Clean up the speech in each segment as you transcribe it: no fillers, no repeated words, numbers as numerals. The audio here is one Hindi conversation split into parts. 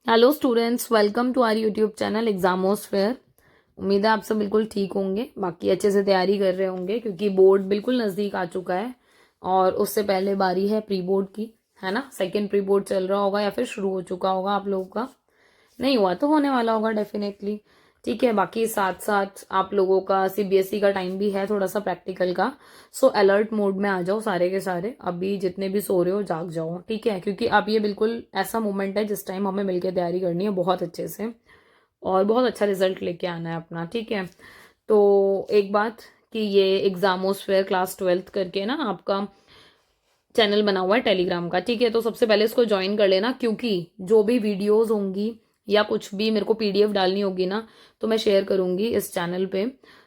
Hello students, welcome to our YouTube channel Examosphere. उम्मीद है आप सब बिल्कुल ठीक होंगे, बाकी अच्छे से तैयारी कर रहे होंगे क्योंकि बोर्ड बिल्कुल नज़दीक आ चुका है और उससे पहले बारी है प्री बोर्ड की, है ना। सेकंड प्री बोर्ड चल रहा होगा या फिर शुरू हो चुका होगा आप लोगों का। नहीं हुआ तो होने वाला होगा डेफिनेटली। ठीक है, बाकी साथ साथ आप लोगों का सीबीएसई का टाइम भी है थोड़ा सा प्रैक्टिकल का। सो अलर्ट मोड में आ जाओ सारे के सारे, अभी जितने भी सो रहे हो जाग जाओ, ठीक है, क्योंकि अब ये बिल्कुल ऐसा मोमेंट है जिस टाइम हमें मिलकर तैयारी करनी है बहुत अच्छे से और बहुत अच्छा रिजल्ट लेके आना है अपना। ठीक है, तो एक बात कि ये एग्जामोस्फेयर क्लास 12th करके ना आपका चैनल बना हुआ है टेलीग्राम का। ठीक है, तो सबसे पहले इसको ज्वाइन कर लेना क्योंकि जो भी वीडियोस होंगी या कुछ भी मेरे को पीडीएफ डालनी होगी ना तो मैं शेयर करूंगी इस चैनल पे।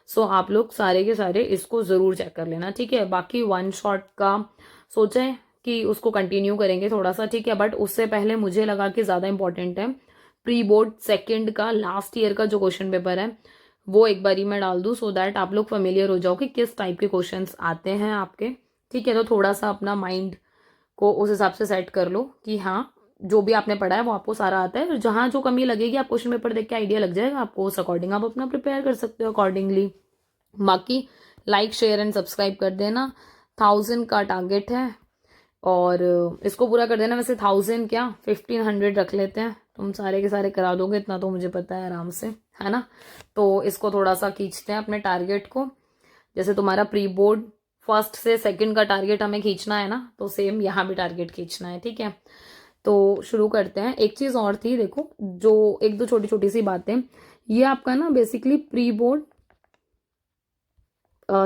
सो आप लोग सारे के सारे इसको जरूर चेक कर लेना। ठीक है, बाकी वन शॉट का सोचा है कि उसको कंटिन्यू करेंगे थोड़ा सा। ठीक है, बट उससे पहले मुझे लगा कि ज्यादा इंपॉर्टेंट है प्री बोर्ड सेकेंड का लास्ट ईयर का जो क्वेश्चन पेपर है वो एक बारी मैं डाल दूं, सो दैट आप लोग फेमिलियर हो जाओ कि किस टाइप के क्वेश्चंस आते हैं आपके। ठीक है, तो थोड़ा सा अपना माइंड को उस हिसाब से सेट कर लो कि हाँ जो भी आपने पढ़ा है वो आपको सारा आता है। जहां जो कमी लगेगी आप क्वेश्चन पेपर देख के आइडिया लग जाएगा आपको, उस अकॉर्डिंग आप अपना प्रिपेयर कर सकते हो अकॉर्डिंगली। बाकी लाइक शेयर एंड सब्सक्राइब कर देना। 1000 का टारगेट है और इसको पूरा कर देना। वैसे 1000 क्या 1500 रख लेते हैं, तुम सारे के सारे करा दोगे इतना तो मुझे पता है आराम से, है ना। तो इसको थोड़ा सा खींचते हैं अपने टारगेट को। जैसे तुम्हारा प्री बोर्ड फर्स्ट से सेकंड का टारगेट हमें खींचना है ना, तो सेम यहाँ भी टारगेट खींचना है। ठीक है, तो शुरू करते हैं। एक चीज और थी, देखो जो एक दो छोटी छोटी सी बातें, ये आपका ना बेसिकली प्री बोर्ड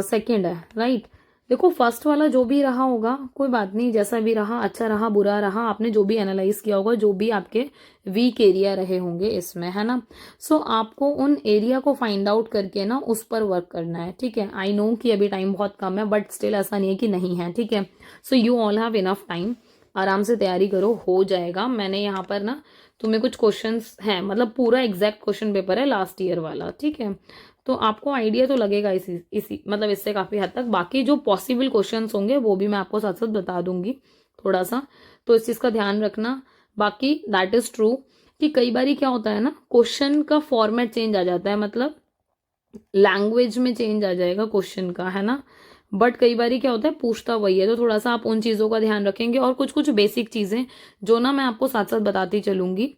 सेकंड है, राइट। देखो फर्स्ट वाला जो भी रहा होगा कोई बात नहीं, जैसा भी रहा, अच्छा रहा बुरा रहा, आपने जो भी एनालाइज किया होगा, जो भी आपके वीक एरिया रहे होंगे इसमें, है ना। सो आपको उन एरिया को फाइंड आउट करके ना उस पर वर्क करना है। ठीक है, आई नो कि अभी टाइम बहुत कम है बट स्टिल ऐसा नहीं है कि नहीं है। ठीक है, so you all have enough time, आराम से तैयारी करो, हो जाएगा। मैंने यहाँ पर ना तुम्हें कुछ क्वेश्चंस हैं, मतलब पूरा एग्जैक्ट क्वेश्चन पेपर है लास्ट ईयर वाला। ठीक है, तो आपको आइडिया तो लगेगा इसी मतलब इससे काफी हद तक। बाकी जो पॉसिबल क्वेश्चंस होंगे वो भी मैं आपको साथ साथ बता दूंगी थोड़ा सा, तो इस चीज का ध्यान रखना। बाकी दैट इज ट्रू कि कई बार क्या होता है ना, क्वेश्चन का फॉर्मेट चेंज आ जाता है, मतलब लैंग्वेज में चेंज आ जाएगा क्वेश्चन का, है ना। बट कई बार क्या होता है पूछता वही है, तो थोड़ा सा आप उन चीजों का ध्यान रखेंगे और कुछ कुछ बेसिक चीजें जो ना मैं आपको साथ साथ बताती चलूंगी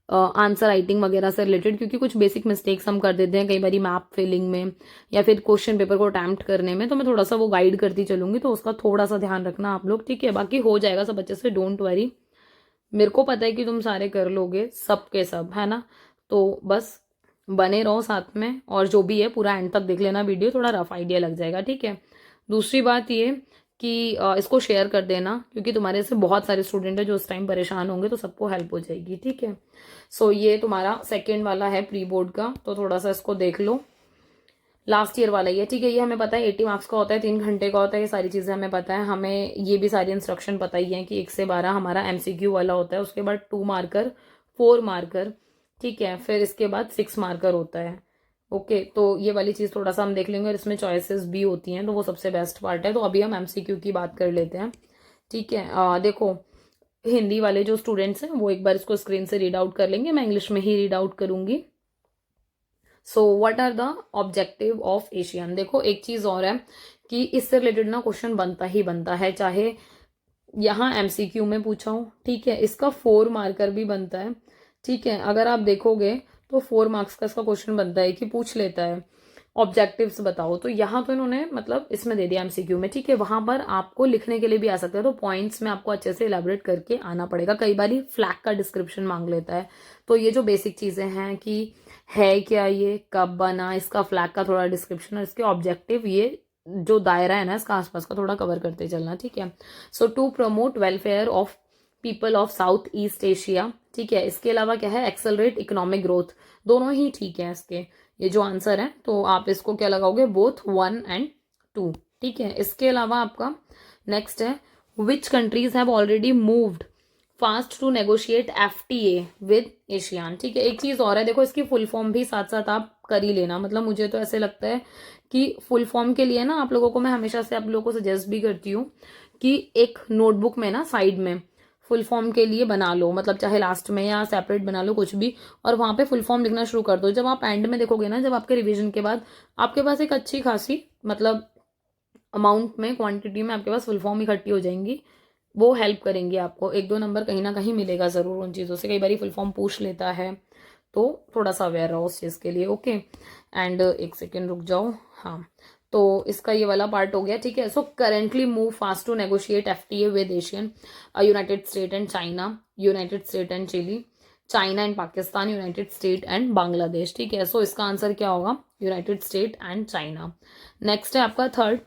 आंसर राइटिंग वगैरह से रिलेटेड, क्योंकि कुछ बेसिक मिस्टेक्स हम कर देते हैं कई बार मैप फिलिंग में या फिर क्वेश्चन पेपर को अटेम्प्ट करने में, तो मैं थोड़ा सा वो गाइड करती चलूंगी, तो उसका थोड़ा सा ध्यान रखना आप लोग। ठीक है, बाकी हो जाएगा सब अच्छे से, डोंट वरी। मेरे को पता है कि तुम सारे कर लोगे सब के सब, है ना। तो बस बने रहो साथ में और जो भी है पूरा एंड तक देख लेना वीडियो, थोड़ा रफ आइडिया लग जाएगा। ठीक है, दूसरी बात ये कि इसको शेयर कर देना क्योंकि तुम्हारे से बहुत सारे स्टूडेंट है जो उस टाइम परेशान होंगे, तो सबको हेल्प हो जाएगी। ठीक है, सो ये तुम्हारा सेकेंड वाला है प्री बोर्ड का, तो थोड़ा सा इसको देख लो। लास्ट ईयर वाला ही है। ठीक है, ये हमें पता है 80 मार्क्स का होता है, 3 घंटे का होता है, ये सारी चीजें हमें पता है। हमें ये भी सारी इंस्ट्रक्शन पता ही है कि 1 से 12 हमारा एमसीक्यू वाला होता है, उसके बाद 2 मार्कर, 4 मार्कर, ठीक है, फिर इसके बाद 6 मार्कर होता है। ओके, तो ये वाली चीज थोड़ा सा हम देख लेंगे और इसमें चॉइसेस भी होती हैं, तो वो सबसे बेस्ट पार्ट है। तो अभी हम एमसीक्यू की बात कर लेते हैं। ठीक है, देखो हिंदी वाले जो स्टूडेंट्स हैं वो एक बार इसको स्क्रीन से रीड आउट कर लेंगे, मैं इंग्लिश में ही रीड आउट करूंगी। So what are the objective of ASEAN. देखो एक चीज और है कि इससे रिलेटेड ना क्वेश्चन बनता ही बनता है, चाहे यहाँ एमसीक्यू में पूछा हो, ठीक है, इसका 4 मार्कर भी बनता है। ठीक है, अगर आप देखोगे तो 4 मार्क्स का इसका क्वेश्चन बनता है कि पूछ लेता है ऑब्जेक्टिव्स बताओ, तो यहाँ तो इन्होंने मतलब इसमें दे दिया एमसीक्यू में। ठीक है, वहां पर आपको लिखने के लिए भी आ सकता है, तो पॉइंट्स में आपको अच्छे से इलेबोरेट करके आना पड़ेगा। कई बार फ्लैग का डिस्क्रिप्शन मांग लेता है, तो ये जो बेसिक चीजें हैं कि है क्या, ये कब बना, इसका फ्लैग का थोड़ा डिस्क्रिप्शन और इसके ऑब्जेक्टिव, ये जो दायरा है ना इसका आसपास का थोड़ा कवर करते चलना। ठीक है, so to promote welfare of people of south east Asia. ठीक है, इसके अलावा क्या है, एक्सेलरेट इकोनॉमिक ग्रोथ, दोनों ही ठीक है इसके, ये जो आंसर है, तो आप इसको क्या लगाओगे, बोथ 1 and 2। ठीक है, इसके अलावा आपका नेक्स्ट है which countries have already moved fast to negotiate FTA with ASEAN. ठीक है, एक चीज और है, देखो इसकी फुल फॉर्म भी साथ साथ आप कर ही लेना, मतलब मुझे तो ऐसे लगता है कि फुल फॉर्म के लिए ना आप लोगों को मैं हमेशा से आप लोगों को सजेस्ट भी करती हूँ कि एक नोटबुक में ना साइड में फुल फॉर्म के लिए बना लो, मतलब चाहे लास्ट में या सेपरेट बना लो कुछ भी, और वहाँ पे फुल फॉर्म लिखना शुरू कर दो। जब आप एंड में देखोगे ना, जब आपके रिवीजन के बाद आपके पास एक अच्छी खासी मतलब अमाउंट में, क्वांटिटी में आपके पास फुल फॉर्म इकट्ठी हो जाएंगी, वो हेल्प करेंगी आपको। 1-2 नंबर कहीं ना कहीं मिलेगा ज़रूर उन चीज़ों से। कई बार फुल फॉर्म पूछ लेता है, तो थोड़ा सा अवेयर रहो उस चीज़ के लिए। ओके, एंड एक सेकेंड रुक जाओ। हाँ, तो इसका ये वाला पार्ट हो गया, ठीक है। So currently move fast to negotiate FTA with ASEAN, United State and China, United State and Chile, China and Pakistan, United State and Bangladesh, ठीक है। सो इसका आंसर क्या होगा? United State and China. Next है आपका third,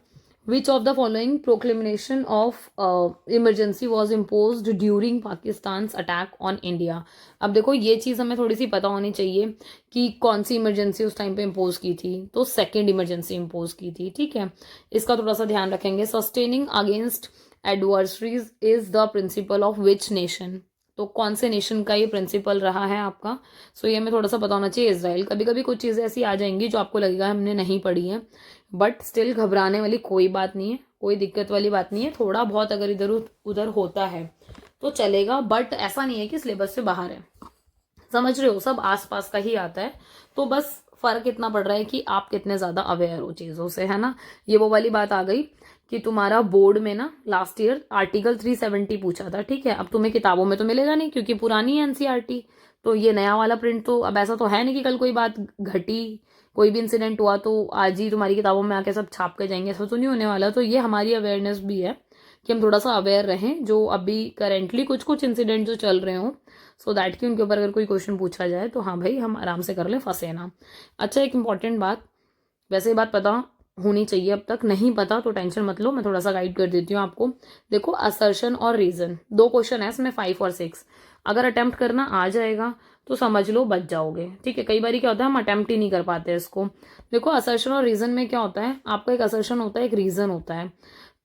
which of the following proclamation of emergency was impose during Pakistan attack on India. अब देखो ये चीज़ हमें थोड़ी सी पता होनी चाहिए कि कौन सी इमरजेंसी उस टाइम पे इम्पोज की थी। तो सेकेंड इमरजेंसी इम्पोज की थी, ठीक है। इसका थोड़ा सा ध्यान रखेंगे। Sustaining against adversaries is the principle of which nation. तो कौन से नेशन का ये प्रिंसिपल रहा है आपका? सो ये हमें थोड़ा सा पता होना चाहिए। इजराइल। कभी कभी कुछ चीज़ें ऐसी आ जाएंगी जो आपको लगेगा हमने नहीं पढ़ी है, बट स्टिल घबराने वाली कोई बात नहीं है, कोई दिक्कत वाली बात नहीं है। थोड़ा बहुत अगर इधर उधर होता है तो चलेगा, बट ऐसा नहीं है कि सिलेबस से बाहर है, समझ रहे हो। सब आसपास का ही आता है, तो बस फर्क इतना पड़ रहा है कि आप कितने ज्यादा अवेयर हो चीजों से, है ना। ये वो वाली बात आ गई कि तुम्हारा बोर्ड में ना लास्ट ईयर आर्टिकल 370 पूछा था, ठीक है। अब तुम्हें किताबों में तो मिलेगा नहीं क्योंकि पुरानी है एनसीईआरटी। तो ये नया वाला प्रिंट तो अब ऐसा तो है नहीं कि कल कोई बात घटी, कोई भी इंसिडेंट हुआ तो आज ही तुम्हारी किताबों में आके सब छाप के जाएंगे, ऐसा तो नहीं होने वाला। तो ये हमारी अवेयरनेस भी है कि हम थोड़ा सा अवेयर रहें जो अभी करेंटली कुछ कुछ इंसिडेंट जो चल रहे हों, सो दैट कि उनके ऊपर अगर कोई क्वेश्चन पूछा जाए तो हाँ भाई हम आराम से कर लें, फंसे ना। अच्छा, एक इंपॉर्टेंट बात, वैसे ये बात पता होनी चाहिए, अब तक नहीं पता तो टेंशन मत लो, मैं थोड़ा सा गाइड कर देती हूँ आपको। देखो, असर्शन और रीजन, 2 क्वेश्चन है इसमें, 5 और 6। अगर अटेम्प्ट करना आ जाएगा तो समझ लो बच जाओगे, ठीक है। कई बार क्या होता है हम अटेम्प्ट ही नहीं कर पाते इसको। देखो, असर्शन और रीजन में क्या होता है, आपका एक असर्शन होता है, एक रीजन होता है।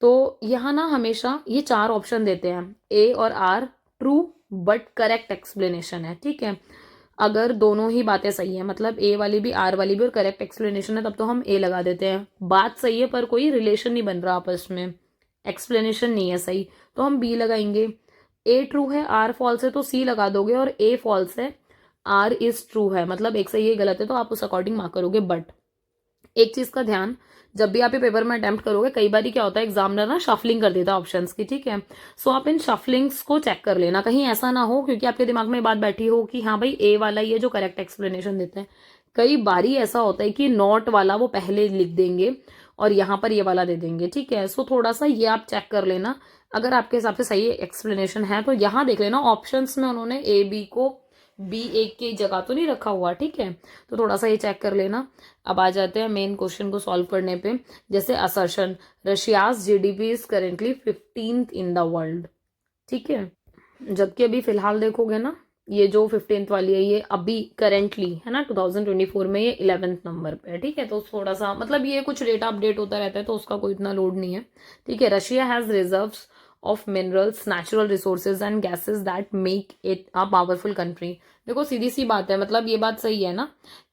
तो यहाँ ना हमेशा ये 4 ऑप्शन देते हैं, ए और R true but correct explanation है, ठीक है। अगर दोनों ही बातें सही है, मतलब ए वाली भी आर वाली भी और करेक्ट एक्सप्लेनेशन है, तब तो हम ए लगा देते हैं। बात सही है पर कोई रिलेशन नहीं बन रहा आपस में, एक्सप्लेनेशन नहीं है सही, तो हम बी लगाएंगे। ए ट्रू है आर फॉल्स है तो सी लगा दोगे, और ए फॉल्स है आर इज ट्रू है, मतलब एक सही है गलत है तो आप उस अकॉर्डिंग मार्क करोगे। बट एक चीज का ध्यान, जब भी आप ये पेपर में अटेम्प्ट करोगे, कई बार क्या होता है एग्जामिनर ना शफलिंग कर देता है ऑप्शंस की, ठीक है। सो आप इन शफलिंग्स को चेक कर लेना, कहीं ऐसा ना हो क्योंकि आपके दिमाग में बात बैठी हो कि हाँ भाई ए वाला ही है जो करेक्ट एक्सप्लेनेशन देते हैं। कई बारी ऐसा होता है कि नॉट वाला वो पहले लिख देंगे और यहाँ पर ये वाला दे देंगे, ठीक है। सो थोड़ा सा ये आप चेक कर लेना, अगर आपके हिसाब से सही एक्सप्लेनेशन है तो यहाँ देख लेना ऑप्शंस में उन्होंने ए बी को बी एक की जगह तो नहीं रखा हुआ, ठीक है। तो थोड़ा सा ये चेक कर लेना। अब आ जाते हैं मेन क्वेश्चन को सॉल्व करने पे। जैसे assertion, Russia's GDP is currently 15th in the world, ठीक है। जबकि अभी फिलहाल देखोगे ना, ये जो 15th वाली है ये अभी करेंटली है ना 2024 में ये 11th नंबर पे है, ठीक है। तो थोड़ा सा मतलब ये कुछ डेटा अपडेट होता रहता है तो उसका कोई इतना लोड नहीं है, ठीक है। Russia has reserves of minerals, natural resources and gases that make it a powerful country. देखो सीधी सी बात है, मतलब ये बात सही है ना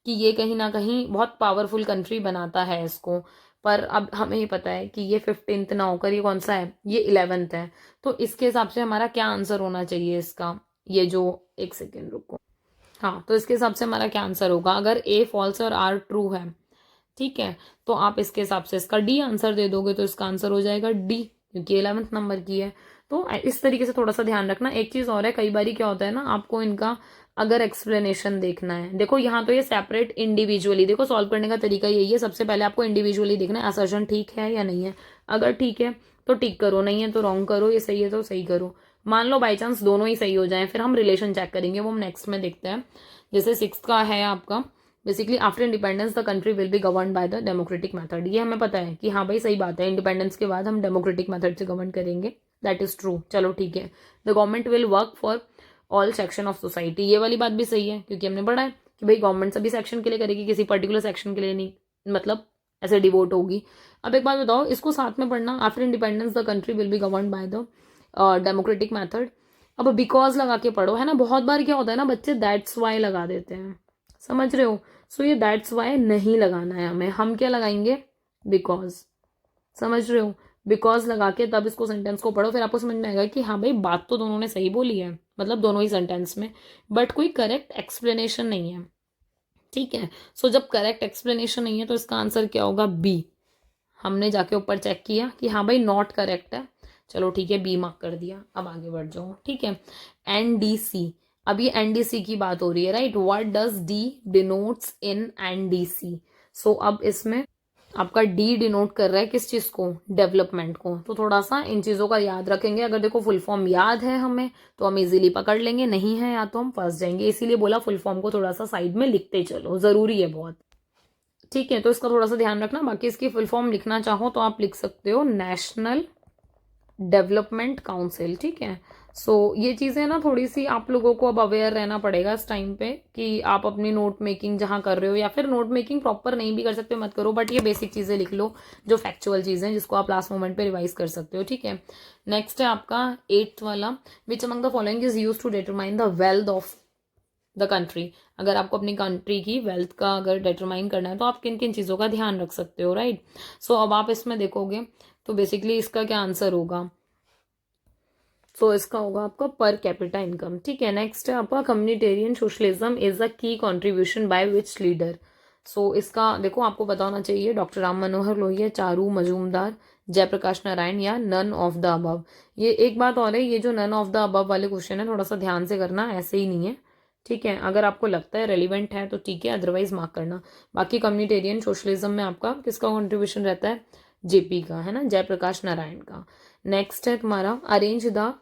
कि ये कहीं ना कहीं बहुत पावरफुल कंट्री बनाता है इसको। पर अब हमें ही पता है कि ये 15th ना होकर ये कौन सा है, ये 11th है। तो इसके हिसाब से हमारा क्या आंसर होना चाहिए इसका, ये जो, एक सेकेंड रुको, हाँ, तो इसके हिसाब से हमारा क्या आंसर होगा, अगर ए फॉल्स और आर ट्रू है, ठीक है, तो आप इसके हिसाब से इसका डी आंसर दे दोगे तो इसका आंसर हो जाएगा डी, क्योंकि 11th नंबर की है। तो इस तरीके से थोड़ा सा ध्यान रखना। एक चीज और है, कई बार क्या होता है ना, आपको इनका अगर एक्सप्लेनेशन देखना है, देखो यहाँ तो ये सेपरेट इंडिविजुअली, देखो सॉल्व करने का तरीका यही है, सबसे पहले आपको इंडिविजुअली देखना है असर्शन ठीक है या नहीं है। अगर ठीक है तो टिक करो, नहीं है तो रॉन्ग करो, ये सही है तो सही करो। मान लो बाई चांस दोनों ही सही हो जाए, फिर हम रिलेशन चेक करेंगे, वो हम नेक्स्ट में देखते हैं। जैसे 6 का है आपका, basically after independence the country will be govern by the democratic method. ये हमें पता है कि हाँ भाई सही बात है, इंडिपेंडेंस के बाद हम डेमोक्रेटिक मेथड से गवर्न करेंगे, दैट इज ट्रू, चलो ठीक है। The government will work for all section of society, ये वाली बात भी सही है क्योंकि हमने पढ़ा है कि भाई गवर्नमेंट सभी सेक्शन के लिए करेगी, किसी पर्टिकुलर सेक्शन के लिए नहीं, मतलब ऐसे डिवोट होगी। अब एक बात बताओ, इसको साथ में पढ़ना, after independence the country will be govern by the democratic method. अब बिकॉज लगा के पढ़ो, है ना। बहुत बार क्या होता है ना, बच्चे दैट्स वाई लगा देते हैं, समझ रहे हो। सो ये दैट्स वाई नहीं लगाना है हमें, हम क्या लगाएंगे, बिकॉज, समझ रहे हो। बिकॉज लगा के तब इसको सेंटेंस को पढ़ो, फिर आपको समझ में आएगा कि हाँ भाई बात तो दोनों ने सही बोली है, मतलब दोनों ही सेंटेंस में, बट कोई करेक्ट एक्सप्लेनेशन नहीं है। ठीक है, सो जब करेक्ट एक्सप्लेनेशन नहीं है तो इसका आंसर क्या होगा, बी। हमने जाके ऊपर चेक किया कि हाँ भाई नॉट करेक्ट है, चलो ठीक है बी मार्क कर दिया। अब आगे बढ़ जाओ। ठीक है, एनडीसी, अब ये एनडीसी की बात हो रही है, right. What does the denotes in NDC. So अब इसमें आपका डी डिनोट कर रहा है किस चीज को, डेवलपमेंट को। तो थोड़ा सा इन चीजों का याद रखेंगे। अगर देखो फुल फॉर्म याद है हमें तो हम इजीली पकड़ लेंगे, नहीं है या तो हम फंस जाएंगे, इसीलिए बोला फुल फॉर्म को थोड़ा सा साइड में लिखते चलो, जरूरी है बहुत। ठीक है, तो इसका थोड़ा सा ध्यान रखना। बाकी इसकी फुल फॉर्म लिखना चाहो तो आप लिख सकते हो नेशनल डेवलपमेंट काउंसिल। ठीक है, सो ये चीज़ें ना थोड़ी सी आप लोगों को अब अवेयर रहना पड़ेगा इस टाइम पे कि आप अपनी नोट मेकिंग जहाँ कर रहे हो, या फिर नोट मेकिंग प्रॉपर नहीं भी कर सकते मत करो, बट ये बेसिक चीज़ें लिख लो जो फैक्चुअल चीज़ें जिसको आप लास्ट मोमेंट पे रिवाइज कर सकते हो। ठीक है, नेक्स्ट है आपका 8th वाला, which among the following is use to determine the wealth of the country. अगर आपको अपनी कंट्री की वेल्थ का अगर डिटरमाइन करना है तो आप किन किन चीज़ों का ध्यान रख सकते हो, राइट। सो अब आप इसमें देखोगे तो बेसिकली इसका क्या आंसर होगा, सो इसका होगा आपका पर कैपिटा इनकम। ठीक है, नेक्स्ट है आपका कम्युनिटेरियन सोशलिज्म इज अ की कंट्रीब्यूशन बाय विच लीडर। सो इसका देखो आपको पता होना चाहिए, डॉक्टर राम मनोहर लोहिया, चारू मजूमदार, जयप्रकाश नारायण या नन ऑफ द अबव। ये एक बात और है, ये जो नन ऑफ द अबव वाले क्वेश्चन है थोड़ा सा ध्यान से करना, ऐसे ही नहीं है। ठीक है, अगर आपको लगता है रेलिवेंट है तो ठीक है, अदरवाइज मार्क करना। बाकी कम्युनिटेरियन सोशलिज्म में आपका किसका कंट्रीब्यूशन रहता है, जेपी का, है ना, जयप्रकाश नारायण का। नेक्स्ट है तुम्हारा arrange the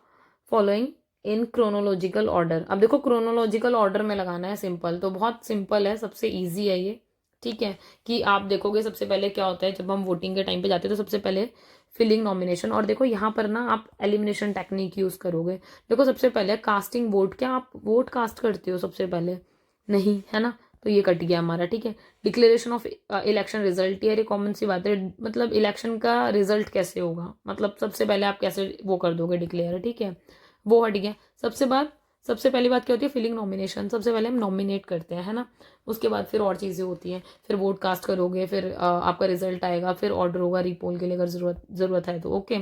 following in chronological order. अब देखो क्रोनोलॉजिकल ऑर्डर में लगाना है, सिंपल तो बहुत सिंपल है, सबसे इजी है ये। ठीक है, कि आप देखोगे सबसे पहले क्या होता है जब हम वोटिंग के टाइम पे जाते हैं तो सबसे पहले फिलिंग नॉमिनेशन, और देखो यहाँ पर ना आप एलिमिनेशन टेक्निक यूज करोगे। देखो सबसे पहले कास्टिंग वोट, क्या आप वोट कास्ट करते हो सबसे पहले, नहीं, है ना, तो ये कट गया हमारा। ठीक है, डिक्लेरेशन ऑफ इलेक्शन रिजल्ट, ये कॉमन सी बात है, मतलब इलेक्शन का रिजल्ट कैसे होगा, मतलब सबसे पहले आप कैसे वो कर दोगे डिक्लेयर। ठीक है, वो हट गया। सबसे पहली बात क्या होती है, फिलिंग नॉमिनेशन, सबसे पहले हम नॉमिनेट करते हैं, है ना, उसके बाद फिर और चीज़ें होती हैं, फिर वोट कास्ट करोगे, फिर आपका रिजल्ट आएगा, फिर ऑर्डर होगा रीपोल के लिए अगर जरूरत है तो। ओके,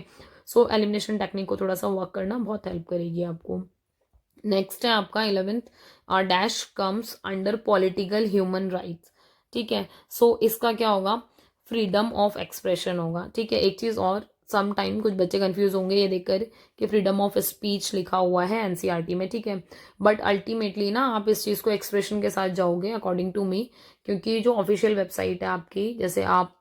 सो एलिमिनेशन टेक्निक को थोड़ा सा वर्क करना बहुत हेल्प करेगी आपको। नेक्स्ट है आपका 11th, dash comes under political human rights. ठीक है, सो इसका क्या होगा, फ्रीडम ऑफ एक्सप्रेशन होगा। ठीक है, एक चीज़ और, सम टाइम कुछ बच्चे कंफ्यूज होंगे ये देखकर कि फ्रीडम ऑफ स्पीच लिखा हुआ है एनसीईआरटी में। ठीक है, बट अल्टीमेटली ना आप इस चीज़ को एक्सप्रेशन के साथ जाओगे अकॉर्डिंग टू मी, क्योंकि जो ऑफिशियल वेबसाइट है आपकी, जैसे आप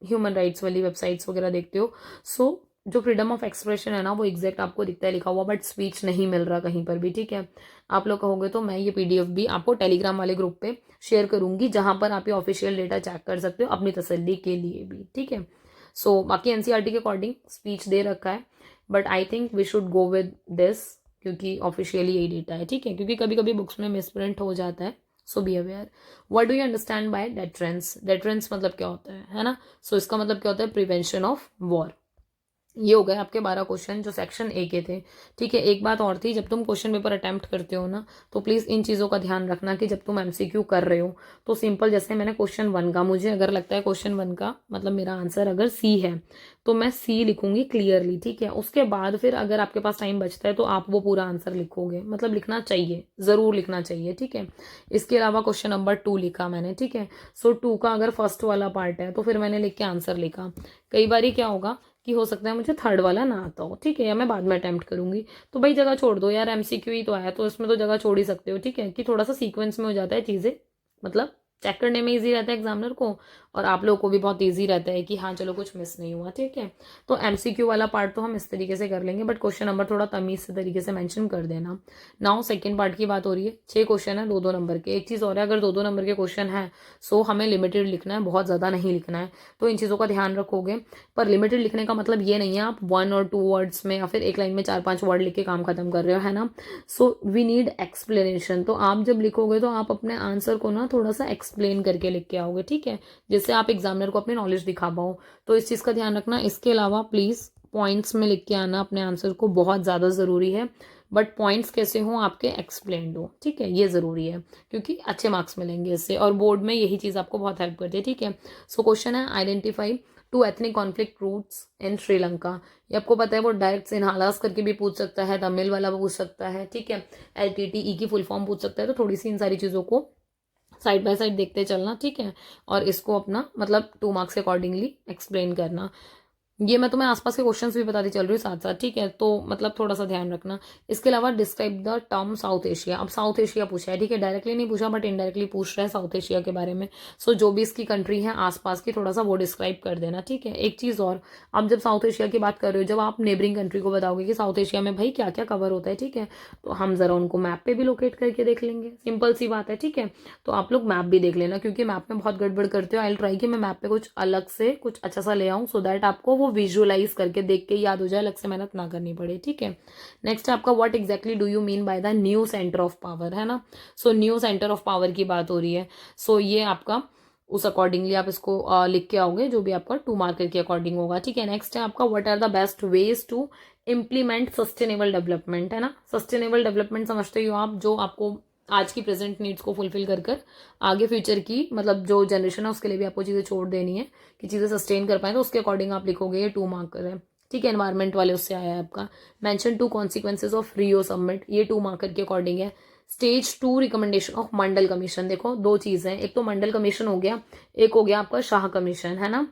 ह्यूमन राइट्स वाली वेबसाइट्स वगैरह देखते हो, सो जो फ्रीडम ऑफ एक्सप्रेशन है ना वो एग्जैक्ट आपको दिखता है लिखा हुआ, बट स्पीच नहीं मिल रहा कहीं पर भी। ठीक है, आप लोग कहोगे तो मैं ये पीडीएफ भी आपको टेलीग्राम वाले ग्रुप पे शेयर करूंगी, जहां पर आप ये ऑफिशियल डेटा चेक कर सकते हो अपनी तसल्ली के लिए भी। ठीक है, सो बाकी एनसीईआरटी के अकॉर्डिंग स्पीच दे रखा है, but I think we should go with this, क्योंकि ऑफिशियली यही डेटा है। ठीक है, क्योंकि कभी कभी बुक्स में मिसप्रिंट हो जाता है, so be aware. What do you understand by deterrence, deterrence मतलब क्या होता है ना, सो इसका मतलब क्या होता है, प्रिवेंशन ऑफ वॉर। ये हो गए आपके 12 क्वेश्चन जो सेक्शन ए के थे। ठीक है, एक बात और थी, जब तुम क्वेश्चन पेपर अटेम्प्ट करते हो ना तो प्लीज इन चीजों का ध्यान रखना कि जब तुम एमसीक्यू कर रहे हो तो सिंपल, जैसे मैंने क्वेश्चन 1 का, मुझे अगर लगता है क्वेश्चन 1 का मतलब मेरा आंसर अगर सी है तो मैं सी लिखूंगी क्लियरली। ठीक है, उसके बाद फिर अगर आपके पास टाइम बचता है तो आप वो पूरा आंसर लिखोगे, मतलब लिखना चाहिए, जरूर लिखना चाहिए। ठीक है, इसके अलावा क्वेश्चन नंबर 2 लिखा मैंने। ठीक है, सो 2 का अगर फर्स्ट वाला पार्ट है तो फिर मैंने लिख के आंसर लिखा। कई बार क्या होगा कि हो सकता है मुझे थर्ड वाला ना आता हो, ठीक है, या मैं बाद में अटेम्प्ट करूंगी, तो भाई जगह छोड़ दो यार, एमसीक्यू ही तो आया तो इसमें तो जगह छोड़ ही सकते हो। ठीक है, कि थोड़ा सा सीक्वेंस में हो जाता है चीजें, मतलब चेक करने में इजी रहता है एग्जामिनर को, और आप लोगों को भी बहुत इजी रहता है कि हाँ चलो कुछ मिस नहीं हुआ। ठीक है, तो एमसीक्यू वाला पार्ट तो हम इस तरीके से कर लेंगे, बट क्वेश्चन नंबर थोड़ा तमीज से तरीके से मेंशन कर देना। नाउ सेकंड पार्ट की बात हो रही है, 6 क्वेश्चन है 2-2 नंबर के। एक चीज और है, अगर 2-2 नंबर के क्वेश्चन है सो हमें लिमिटेड लिखना है, बहुत ज्यादा नहीं लिखना है, तो इन चीजों का ध्यान रखोगे। पर लिमिटेड लिखने का मतलब ये नहीं है आप 1 और 2 वर्ड्स में या फिर एक लाइन में 4-5 वर्ड लिख के काम खत्म कर रहे हो, है ना। सो वी नीड एक्सप्लेनेशन, तो आप जब लिखोगे तो आप अपने आंसर को ना थोड़ा सा एक्सप्लेन करके लिख के आओगे। ठीक है, जिससे आप एग्जामिनर को अपनी नॉलेज दिखा पाओ, तो इस चीज का ध्यान रखना। इसके अलावा प्लीज पॉइंट्स में लिख के आना अपने आंसर को, बहुत ज्यादा जरूरी है, बट पॉइंट्स कैसे हो आपके एक्सप्लेन्ड हो। ठीक है, ये जरूरी है क्योंकि अच्छे मार्क्स मिलेंगे इससे, और बोर्ड में यही चीज आपको बहुत हेल्प करती है। ठीक है, सो क्वेश्चन है identify to ethnic conflict roots in Sri Lanka. ये आपको पता है, वो डायरेक्ट सिन्हालास करके भी पूछ सकता है, तमिल वाला पूछ सकता है, ठीक है, LTTE की फुल फॉर्म पूछ सकता है। तो थोड़ी सी इन सारी चीज़ों को साइड बाय साइड देखते चलना, ठीक है, और इसको अपना मतलब 2 मार्क्स के अकॉर्डिंगली एक्सप्लेन करना। ये मैं तुम्हें आसपास के क्वेश्चंस भी बताती चल रही हूँ साथ साथ, ठीक है, तो मतलब थोड़ा सा ध्यान रखना। इसके अलावा describe the term south Asia. अब साउथ एशिया पूछा है, ठीक है, डायरेक्टली नहीं पूछा बट इनडायरेक्टली पूछ रहा है साउथ एशिया के बारे में। सो जो भी इसकी कंट्री है आसपास की, थोड़ा सा वो डिस्क्राइब कर देना, ठीक है। एक चीज और, आप जब साउथ एशिया की बात कर रहे हो, जब आप नेबरिंग कंट्री को बताओगे कि साउथ एशिया में भाई क्या क्या कवर होता है, ठीक है, तो हम जरा उनको मैप पे भी लोकेट करके देख लेंगे, सिंपल सी बात है, ठीक है। तो आप लोग मैप भी देख लेना, क्योंकि मैप में बहुत गड़बड़ करते हो। आई ट्राई कि मैं मैप पे कुछ अलग से कुछ अच्छा सा ले आऊँ, सो दैट आपको वो विजुअलाइज करके देख के याद हो जाए, अलग से मेहनत ना करनी पड़े, ठीक है। नेक्स्ट आपका what exactly do you mean by the new centre of power, है ना। So new centre of power की बात हो रही है। सो ये आपका उस अकॉर्डिंगली आप इसको लिख के आओगे, जो भी आपका 2 मार्कर के अकॉर्डिंग होगा, ठीक है। नेक्स्ट है आपका what are the best ways to implement sustainable development, है ना। सस्टेनेबल डेवलपमेंट समझते हो आप, जो आपको आज की प्रेजेंट नीड्स को फुलफिल कर कर आगे फ्यूचर की मतलब जो जनरेशन है उसके लिए भी आपको चीज़ें छोड़ देनी है कि चीज़ें सस्टेन कर पाए, तो उसके अकॉर्डिंग आप लिखोगे। ये 2 मार्कर है, ठीक है। एनवायरमेंट वाले उससे आया है आपका। Mention 2 consequences of Rio summit, ये 2 मार्कर के अकॉर्डिंग है। Stage 2 recommendation of Mandal commission, देखो 2 चीजें, एक तो मंडल कमीशन हो गया, एक हो गया आपका शाह कमीशन, है ना।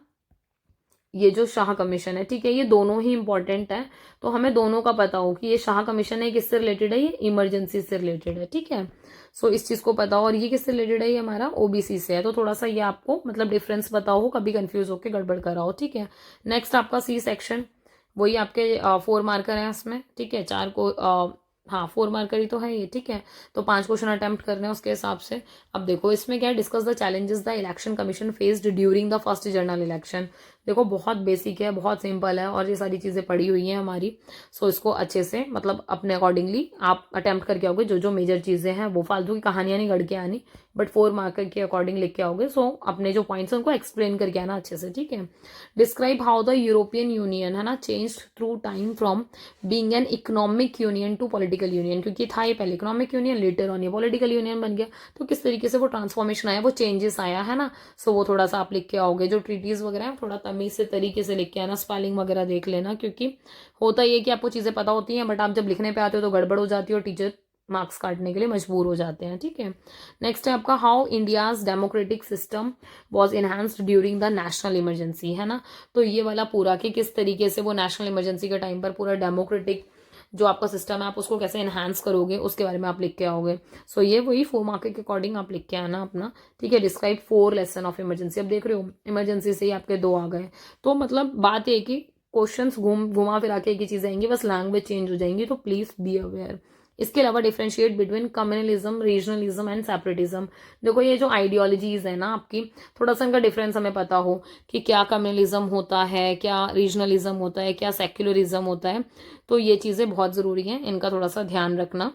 ये जो शाह कमीशन है, ठीक है, ये दोनों ही इंपॉर्टेंट है, तो हमें दोनों का पता हो कि ये शाह कमीशन है किससे रिलेटेड है, ये इमरजेंसी से रिलेटेड है, ठीक है। सो इस चीज को पता हो, और ये किससे रिलेटेड है, ये हमारा ओबीसी से है, तो थोड़ा सा ये आपको मतलब डिफरेंस पता हो, कभी कंफ्यूज होकर गड़बड़ कराओ, ठीक है। नेक्स्ट आपका सी सेक्शन, वही आपके 4 मार्कर हैं इसमें, ठीक है, 4 को हाँ 4 मार्कर ही तो है ये, ठीक है। तो 5 क्वेश्चन अटेम्प्ट करने हैं उसके हिसाब से। अब देखो इसमें क्या है, discuss the challenges the election commission faced during the first general election. देखो बहुत बेसिक है, बहुत सिंपल है, और ये सारी चीजें पड़ी हुई हैं हमारी। सो इसको अच्छे से मतलब अपने अकॉर्डिंगली आप अटेम्प्ट करके आओगे, जो जो मेजर चीजें हैं, वो फालतू की कहानियां नहीं गढ़ के आनी, बट 4 मार्कर के अकॉर्डिंग लिख के आओगे। सो अपने जो पॉइंट्स हैं उनको एक्सप्लेन करके आना अच्छे से, ठीक है। Describe how the European Union, है ना, change through time from being an economic union to political union, क्योंकि था ये पहले इकोनॉमिक यूनियन, लेटर ऑन ये पॉलिटिकल यूनियन बन गया, तो किस तरीके से वो ट्रांसफॉर्मेशन आया, वो चेंजेस आया, है ना। सो वो थोड़ा सा आप लिख के आओगे। जो ट्रीटीज वगैरह है थोड़ा तमीज से तरीके से लिख के आना, स्पेलिंग वगैरह देख लेना, क्योंकि होता ये कि आपको चीजें पता होती हैं बट आप जब लिखने पे आते हो तो गड़बड़ हो जाती है और टीचर मार्क्स काटने के लिए मजबूर हो जाते हैं, ठीक है। नेक्स्ट है आपका how India's democratic system was enhanced during the national emergency, है ना। तो ये वाला पूरा कि किस तरीके से वो नेशनल इमरजेंसी के टाइम पर पूरा डेमोक्रेटिक जो आपका सिस्टम है आप उसको कैसे एनहांस करोगे, उसके बारे में आप लिख के आओगे। सो ये वही 4 मार्कर के अकॉर्डिंग आप लिख के आना अपना, ठीक है। Describe 4 lesson of emergency. अब देख रहे हो इमरजेंसी से ही आपके 2 आ गए, तो मतलब बात ये कि क्वेश्चंस घुमा फिरा के एक ही चीज आएंगी, बस लैंग्वेज चेंज हो जाएंगी, तो प्लीज बी अवेयर। इसके अलावा differentiate between communalism, regionalism and separatism. देखो ये जो आइडियोलॉजीज है ना आपकी, थोड़ा सा इनका डिफरेंस हमें पता हो कि क्या कम्युनलिज्म होता है, क्या रीजनलिज्म होता है, क्या सेक्युलरिज्म होता है, तो ये चीजें बहुत जरूरी हैं, इनका थोड़ा सा ध्यान रखना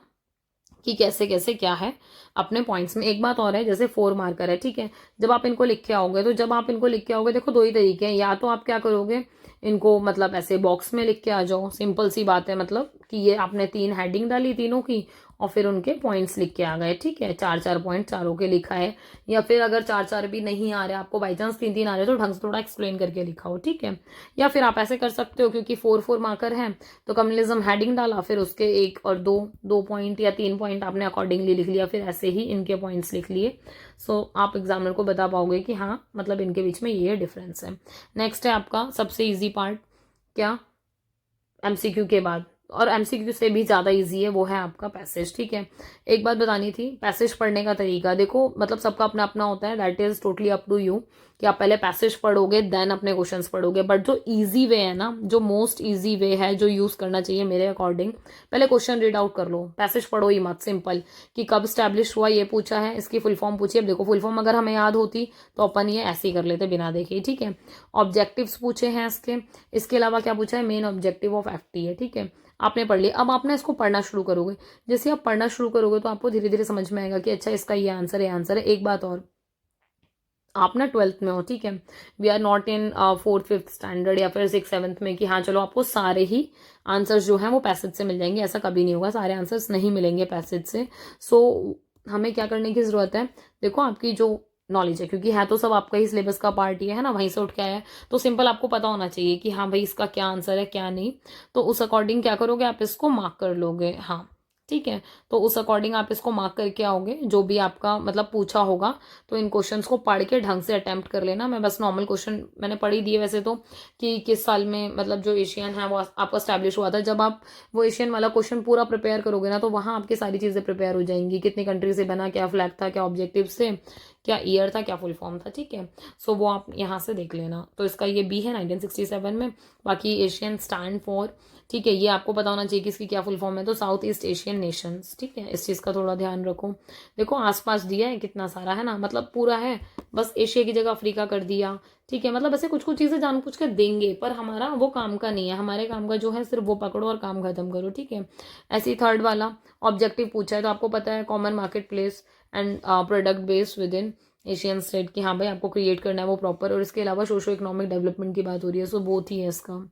कि कैसे कैसे क्या है अपने पॉइंट्स में। एक बात और है, जैसे 4 मार्कर है, ठीक है, जब आप इनको लिख के आओगे, तो जब आप इनको लिख के आओगे देखो 2 ही तरीके हैं, या तो आप क्या करोगे इनको मतलब ऐसे बॉक्स में लिख के आ जाओ, सिंपल सी बात है, मतलब कि ये आपने 3 हेडिंग डाली तीनों की और फिर उनके पॉइंट्स लिख के आ गए, ठीक है, 4-4 पॉइंट चारों के लिखा है। या फिर अगर 4-4 भी नहीं आ रहे आपको, बाई चांस 3-3 आ रहे तो ढंग से थोड़ा एक्सप्लेन करके लिखा हो, ठीक है। या फिर आप ऐसे कर सकते हो, क्योंकि 4-4 मार्कर है तो कम्युनलिज्म हेडिंग डाला, फिर उसके 1 और 2 पॉइंट या 3 पॉइंट आपने अकॉर्डिंगली लिख लिया, फिर ऐसे ही इनके पॉइंट्स लिख लिए। सो आप एग्जामिनर को बता पाओगे कि हाँ मतलब इनके बीच में ये डिफरेंस है। नेक्स्ट है आपका सबसे ईजी पार्ट, क्या, एमसीक्यू के बाद, और एमसीक्यू से भी ज्यादा इजी है, वो है आपका पैसेज, ठीक है। एक बात बतानी थी, पैसेज पढ़ने का तरीका देखो, मतलब सबका अपना अपना होता है, that is totally up to you कि आप पहले पैसेज पढ़ोगे देन अपने क्वेश्चंस पढ़ोगे, बट जो इजी वे है ना, जो मोस्ट इजी वे है जो यूज करना चाहिए मेरे अकॉर्डिंग, पहले क्वेश्चन रीड आउट कर लो, पैसेज पढ़ो ही मत। सिंपल कि कब स्टैब्लिश हुआ ये पूछा है, इसकी फुल फॉर्म पूछी। अब देखो फुल फॉर्म अगर हमें याद होती तो अपन ये ऐसे ही कर लेते बिना देखे, ठीक है। ऑब्जेक्टिव्स पूछे हैं इसके अलावा क्या पूछा है, मेन ऑब्जेक्टिव ऑफ एफटी है, ठीक है, आपने पढ़ लिया। अब आप ना इसको पढ़ना शुरू करोगे, जैसे आप पढ़ना शुरू करोगे तो आपको धीरे धीरे समझ में आएगा कि अच्छा इसका ये आंसर है, आंसर है। एक बात और, आप ना 12th में हो, ठीक है, we are not in 4th 5th standard या फिर 6th 7th में कि हाँ चलो आपको सारे ही आंसर्स जो हैं वो पैसेज से मिल जाएंगे, ऐसा कभी नहीं होगा, सारे आंसर्स नहीं मिलेंगे पैसेज से। सो हमें क्या करने की जरूरत है, देखो आपकी जो नॉलेज है, क्योंकि है तो सब आपका ही सिलेबस का पार्ट ही है ना, वहीं से उठ के आया है। तो सिंपल आपको पता होना चाहिए कि हाँ भाई इसका क्या आंसर है क्या नहीं। तो उस अकॉर्डिंग क्या करोगे, आप इसको मार्क कर लोगे। हाँ ठीक है, तो उस अकॉर्डिंग आप इसको मार्क करके आओगे जो भी आपका मतलब पूछा होगा। तो इन क्वेश्चंस को पढ़ के ढंग से अटेम्प्ट कर लेना। मैं बस नॉर्मल क्वेश्चन मैंने पढ़ ही दिए वैसे तो, कि किस साल में मतलब जो एशियन है वो आपका स्टैब्लिश हुआ था। जब आप वो एशियन वाला क्वेश्चन पूरा प्रिपेयर करोगे ना, तो वहाँ आपकी सारी चीज़ें प्रिपेयर हो जाएंगी, कितनी कंट्री से बना, क्या फ्लैग था, क्या ऑब्जेक्टिव से, क्या ईयर था, क्या फुल फॉर्म था। ठीक है, सो वो आप यहाँ से देख लेना। तो इसका ये बी है 1967 में। बाकी एशियन स्टैंड फॉर, ठीक है, ये आपको पता होना चाहिए कि इसकी क्या फुल फॉर्म है, तो साउथ ईस्ट एशियन नेशंस। ठीक है, इस चीज़ का थोड़ा ध्यान रखो। देखो आसपास दिया है कितना सारा, है ना, मतलब पूरा है, बस एशिया की जगह अफ्रीका कर दिया। ठीक है, मतलब ऐसे कुछ कुछ चीज़ें जानबूझ के देंगे, पर हमारा वो काम का नहीं है। हमारे काम का जो है सिर्फ वो पकड़ो और काम खत्म करो। ठीक है, ऐसे ही थर्ड वाला ऑब्जेक्टिव पूछा है, तो आपको पता है common market place and product based with in Asian state, कि हाँ भाई आपको क्रिएट करना है वो प्रॉपर। और इसके अलावा सोशो इकोनॉमिक डेवलपमेंट की बात हो रही है, सो बोथ ही है इसका।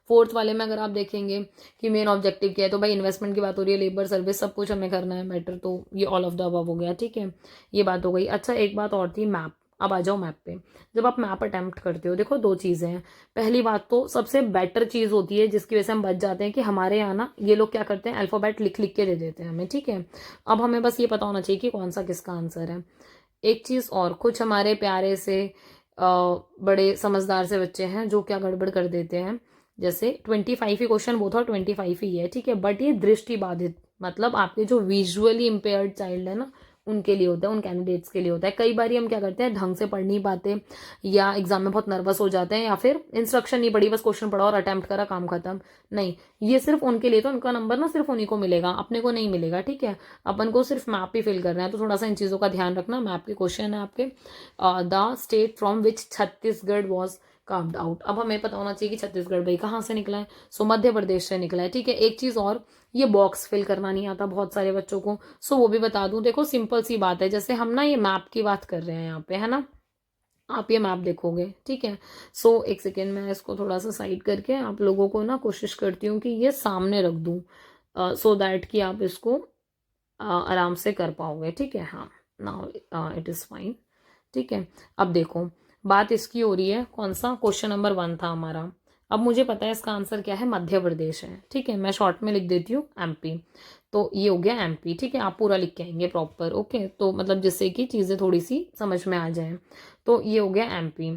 फोर्थ वाले में अगर आप देखेंगे कि मेन ऑब्जेक्टिव क्या है, तो भाई इन्वेस्टमेंट की बात हो रही है, लेबर सर्विस सब कुछ हमें करना है मैटर, तो ये ऑल ऑफ द अबव हो गया। ठीक है, ये बात हो गई। अच्छा एक बात और थी, मैप। अब आ जाओ मैप पे। जब आप मैप अटेम्प्ट करते हो, देखो दो चीज़ें हैं। पहली बात तो सबसे बेटर चीज़ होती है जिसकी वजह से हम बच जाते हैं, कि हमारे यहाँ ना ये लोग क्या करते हैं, अल्फ़ाबेट लिख लिख के दे देते हैं हमें। ठीक है, अब हमें बस ये पता होना चाहिए कि कौन सा किसका आंसर है। एक चीज़ और, कुछ हमारे प्यारे से बड़े समझदार से बच्चे हैं जो क्या गड़बड़ कर देते हैं। जैसे 25 ही क्वेश्चन वो था, 25 ही है। ठीक है, बट ये दृष्टि बाधित, मतलब आपके जो विजुअली इम्पेयर्ड चाइल्ड है ना, उनके लिए होता है, उन कैंडिडेट्स के लिए होता है। कई बार हम क्या करते हैं, ढंग से पढ़ नहीं पाते, या एग्जाम में बहुत नर्वस हो जाते हैं, या फिर इंस्ट्रक्शन नहीं पढ़ी, बस क्वेश्चन पढ़ा और अटेम्प्ट करा, काम खत्म। नहीं, ये सिर्फ उनके लिए, तो उनका नंबर ना सिर्फ उन्हीं को मिलेगा, अपने को नहीं मिलेगा। ठीक है, अपन को सिर्फ मैप ही फिल करना है, तो थोड़ा सा इन चीज़ों का ध्यान रखना। मैप के क्वेश्चन है आपके, the state from which Chhattisgarh was carved out. अब हमें पता होना चाहिए कि छत्तीसगढ़ भाई कहाँ से निकला है, सो मध्य प्रदेश से निकला है। ठीक है, एक चीज़ और, ये बॉक्स फिल करना नहीं आता बहुत सारे बच्चों को, सो वो भी बता दूं। देखो सिंपल सी बात है, जैसे हम ना ये मैप की बात कर रहे हैं यहाँ पे, है ना, आप ये मैप देखोगे। ठीक है, सो एक सेकेंड मैं इसको थोड़ा सा साइड करके आप लोगों को ना कोशिश करती हूँ कि ये सामने रख दूँ, सो दैट कि आप इसको आराम से कर पाओगे। ठीक है, हाँ, नाउ इट इज़ फाइन। ठीक है, अब देखो बात इसकी हो रही है, कौन सा क्वेश्चन नंबर 1 था हमारा। अब मुझे पता है इसका आंसर क्या है, मध्य प्रदेश है। ठीक है, मैं शॉर्ट में लिख देती हूँ एमपी। तो ये हो गया एमपी। ठीक है, आप पूरा लिख के आएंगे प्रॉपर, ओके, तो मतलब जिससे कि चीज़ें थोड़ी सी समझ में आ जाए। तो ये हो गया एमपी।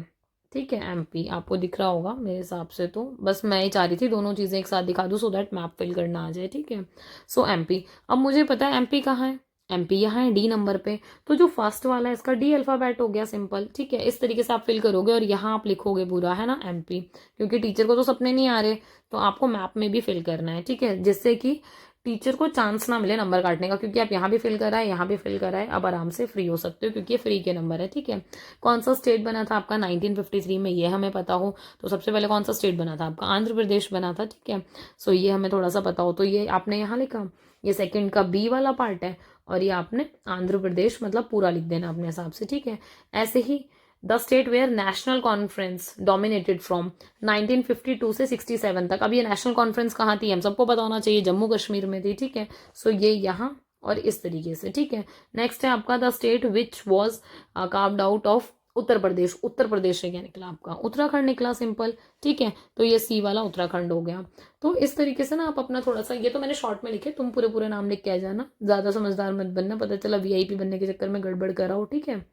ठीक है, एमपी आपको दिख रहा होगा मेरे हिसाब से, तो बस मैं ही चाह रही थी दोनों चीज़ें एक साथ दिखा दूँ, सो दैट मैप फिल करना आ जाए। ठीक है, सो एमपी। अब मुझे पता है एमपी कहाँ है, एमपी यहाँ है डी नंबर पे। तो जो फर्स्ट वाला है इसका डी अल्फाबेट हो गया, सिंपल। ठीक है, इस तरीके से आप फिल करोगे और यहाँ आप लिखोगे पूरा, है ना, एमपी, क्योंकि टीचर को तो सपने नहीं आ रहे, तो आपको मैप में भी फिल करना है। ठीक है, जिससे कि टीचर को चांस ना मिले नंबर काटने का, क्योंकि आप यहाँ भी फिल कराए, यहाँ भी फिल कराए, अब आराम से फ्री हो सकते हो, क्योंकि ये फ्री के नंबर है। ठीक है, कौन सा स्टेट बना था आपका 1953 में, ये हमें पता हो, तो सबसे पहले कौन सा स्टेट बना था आपका, आंध्र प्रदेश बना था। ठीक है, सो ये हमें थोड़ा सा पता हो, तो ये आपने यहाँ लिखा, ये सेकंड का बी वाला पार्ट है, और ये आपने आंध्र प्रदेश मतलब पूरा लिख देना अपने हिसाब से। ठीक है, ऐसे ही the state where national conference dominated from 1952 से 67 तक। अब ये नेशनल कॉन्फ्रेंस कहाँ थी, हम सबको पता होना चाहिए, जम्मू कश्मीर में थी। ठीक है, सो ये यहाँ और इस तरीके से। ठीक है, नेक्स्ट है आपका the state which was carved out of Uttar Pradesh. Uttar Pradesh से क्या निकला आपका, उत्तराखंड निकला, सिंपल। ठीक है, तो ये सी वाला उत्तराखंड हो गया। तो इस तरीके से ना आप अपना थोड़ा सा, ये तो मैंने शॉर्ट में लिखे, तुम पूरे पूरे नाम लिख के आ जाना, ज्यादा समझदार मत बनना, पता चला वीआईपी बनने के चक्कर में गड़बड़ कराओ। ठीक है,